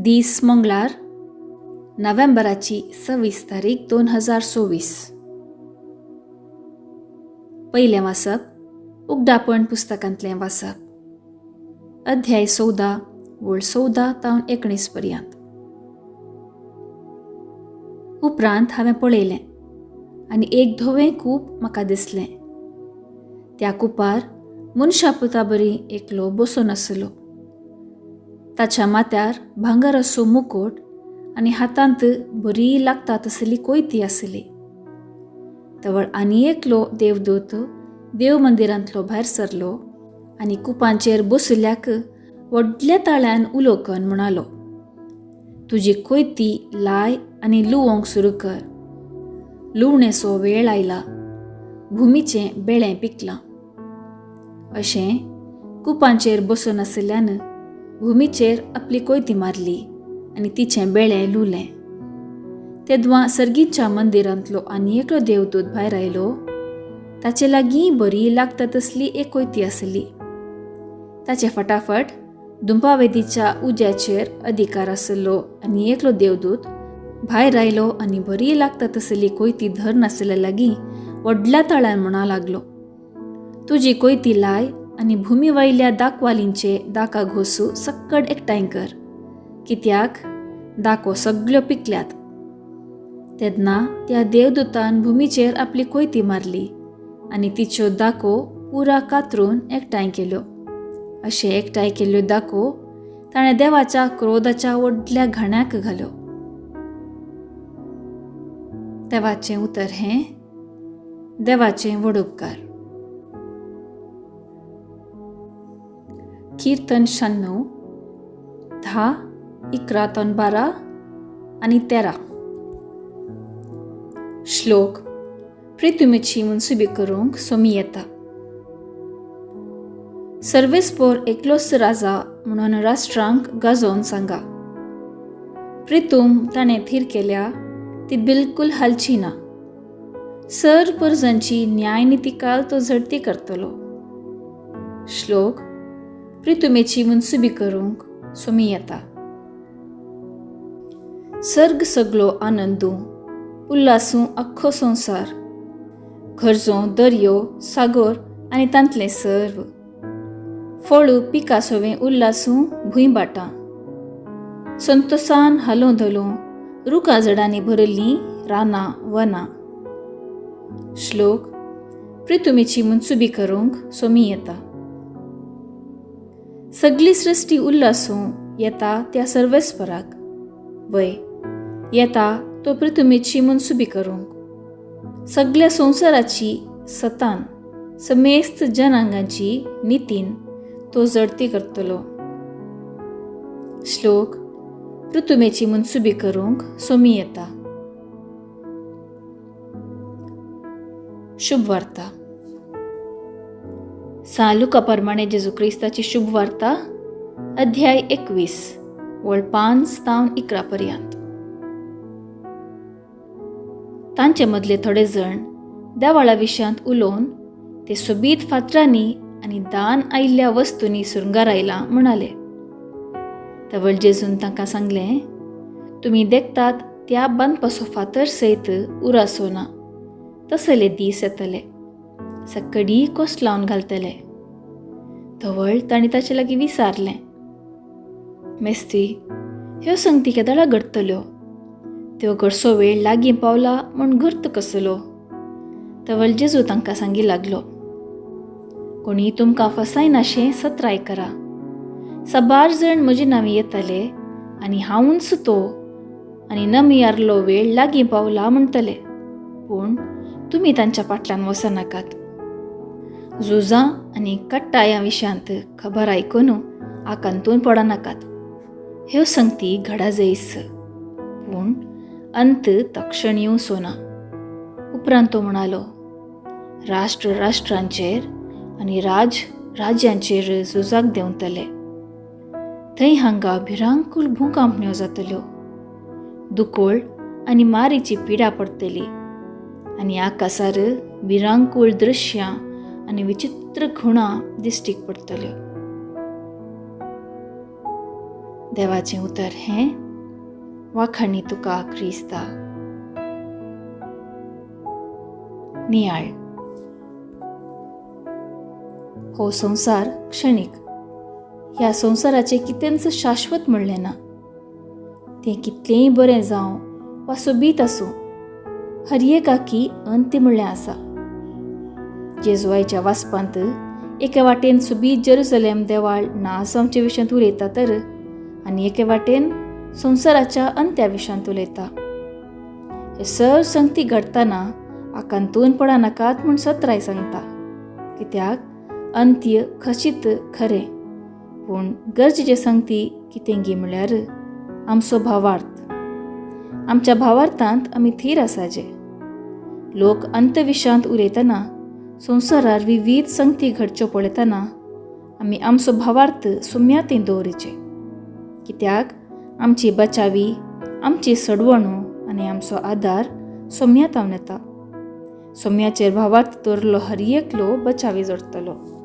दीस मंगळार नोव्हेंबराची 26 तारीख 2024. पयलें वाचप उगडापण पुस्तकांतलें वाचप अध्याय 14 वळ 14 तावन 19 पर्यंत. उपरांत हांवें पळयलें आनी एक धवें कूप म्हाका दिसलें. त्या कुपार मनशा पुता बरी एकलो बसून आसलो. ताच्या माथ्यार भांगराचो मुकुट आनी हातांत बरी लागता तसली कोयती आसली. तवळ आनी एकलो देवदूत देव मंदिरांतलो भायर सरलो आनी कुपांचेर बसल्याक व्हडल्या ताळ्यान उलो करून म्हणालो, तुजी कोयती लाय आनी लुवोंक सुरू कर. लुवणेचो वेळ आयला, भुमीचें बेळें पिकलां. अशें कुपांचेर बसून आसल्यान भुमीचेर आपली कोयती मारली आनी तिचें बेळें लुवलें. तेदवां सर्गीच्या मंदिरांतलो आनी एकलो देवदूत भायर आयलो. ताचे लागीं बरी लागता तसली एक कोयती आसली. ताचे फटाफट धुंपावेदीच्या उज्याचेर अधिकार आसलो आनी एकलो देवदूत भायर आयलो आनी बरी लागता तसली कोयती धर नासल्या लागीं व्हडल्या ताळ्यान म्हणा लागलो, तुजी कोयती लाय आनी भुमी वयल्या दाकवालींचे दाका घोसू सक्कड एकठांय कर, कित्याक दाको सगळ्यो पिकल्यात. तेदना त्या देवदूतान भुमीचेर आपली कोयती मारली आनी तिच्यो दाको पुरा कातरून एकठांय केल्यो. अशें एकठांय केल्ल्यो दाको ताणें देवाच्या क्रोधाच्या व्हडल्या घाण्याक घाल्यो. देवाचें उतर हें, देवाचें व्हड उपकार. कीर्तन 96, 10, 11 ते 12 आनी 13. श्लोक. प्रितुमेची मुनसुबी करूंक सोमी येता. सर्वेस्पोर एकलोच राजा म्हणून राष्ट्रांक गाजोवन सांगा. प्रितूम ताणें थीर केल्या ती बिलकुल हालची ना. सर परजांची न्याय नितिकाल तो झडती करतलो. श्लोक. प्रितुमेची मुनसुबी करूंक सोमी येता. सर्ग सगळो आनंदू उल्हासूं अख्खो संवसार, घरजो दर्यो सागोर आनी तांतलें सर्व. फळू पिकासोवें उल्हासूं भुंयबाटां, संतोसान हालों धलों रुखां झाडांनी भरिल्लीं रानां वनां. श्लोक. प्रितुमेची मुनसुबी करूंक सोमी येता. सगळी सृश्टी उल्हासूं येता त्या सर्वेस्पराक. वय येता तो प्रितुमेची मुनसुबी करूंक. सगळ्या संवसाराची सतान समेस्त जनांगांची नितीन तो जडती करतलो. श्लोक. प्रितुमेची मुनसुबी करूंक सोमी येता. शुभ वार्ता. लुका प्रमाणे जेजू क्रिस्ताची शुभ वार्ता अध्याय 21 वळ 5 तावन 11 पर्यंत. तांचे मदले थोडे जण देवाळा विशयांत उलोवन ते सोबीत फातरांनी आनी दान आयिल्ल्या वस्तूंनी सुरंगार आयला म्हणाले. तवळ जेजून तांकां सांगलें, तुमी देखतात त्या बांदपाचो फातर सयत उरासो ना. तसले दीस येतले, सक्कडी कोस लावन घालतले. धवळ तांणी ताचे लागीं विचारलें, मेस्त्री, ह्यो संगती केदळा घडतल्यो? त्यो घडसो वेळ लागीं पावला म्हूण घर्त कसलो? तवळ जेजू तांकां सांगी लागलो, कोणी तुमकां फसायनाशें सत्राय करा. साबार जण म्हजे नांवी येतले आनी हांवूच तो आनी नमियारलो वेळ लागीं पावला म्हणटले, पूण तुमी तांच्या फाटल्यान वचनाकात. झुजां आनी कट्टायां विशयांत खबर आयकून आकांतून पडनाकात. ह्यो संगती घडा जैस, पूण अंत तक्षण येवचो ना. उपरांत तो म्हणालो, राष्ट्र राष्ट्रांचेर आनी राज राज्यांचेर झुजाक देंवतले. थंय हांगा भिरांकूळ भूकंपण्यो जातल्यो, दुकोळ आनी मारीची पिडा पडटली आनी आकाशार भिरांकूळ दृश्यां आनी विचित्र खुणां दिश्टीक पडटल्यो. देवाचें उतर हें वाखाणी तुका क्रिस्ता. नियाळ. हो संसार क्षणिक. ह्या संसाराचें कितेंच शाश्वत म्हणलें ना. तें कितलेंय बरें जावं वा सोबीत आसूं, हर एकाकी अंत म्हणलें आसा. जेजुआईच्या वाचपांत एके वाटेन सोबीत जेरुसलेम देवाळ नास आमचे विशयांत उलयता तर आनी एके वाटेन संसाराच्या अंत्या विशयांत उलयता. हे सर संगती घडटाना आकांतून पडा नाकात म्हूण सत्राय सांगता. कित्याक अंत्य खचित खरें, पूण गरजेचे संगती कितें गी म्हळ्यार आमचो भावार्थ. आमच्या भावार्थांत आमी थीर आसाचे. लोक अंतविशयांत उलयतना संवसारार विविध संगती घडच्यो पळयतना आमी आमचो भावार्थ सुम्यातें दवरचें. कित्याक आमची बचावी, आमची सडवणू आनी आमचो आदार सोम्यातावन येता. सोम्याचेर भावार्थ दवरलो हर एकलो बचावी जोडटलो.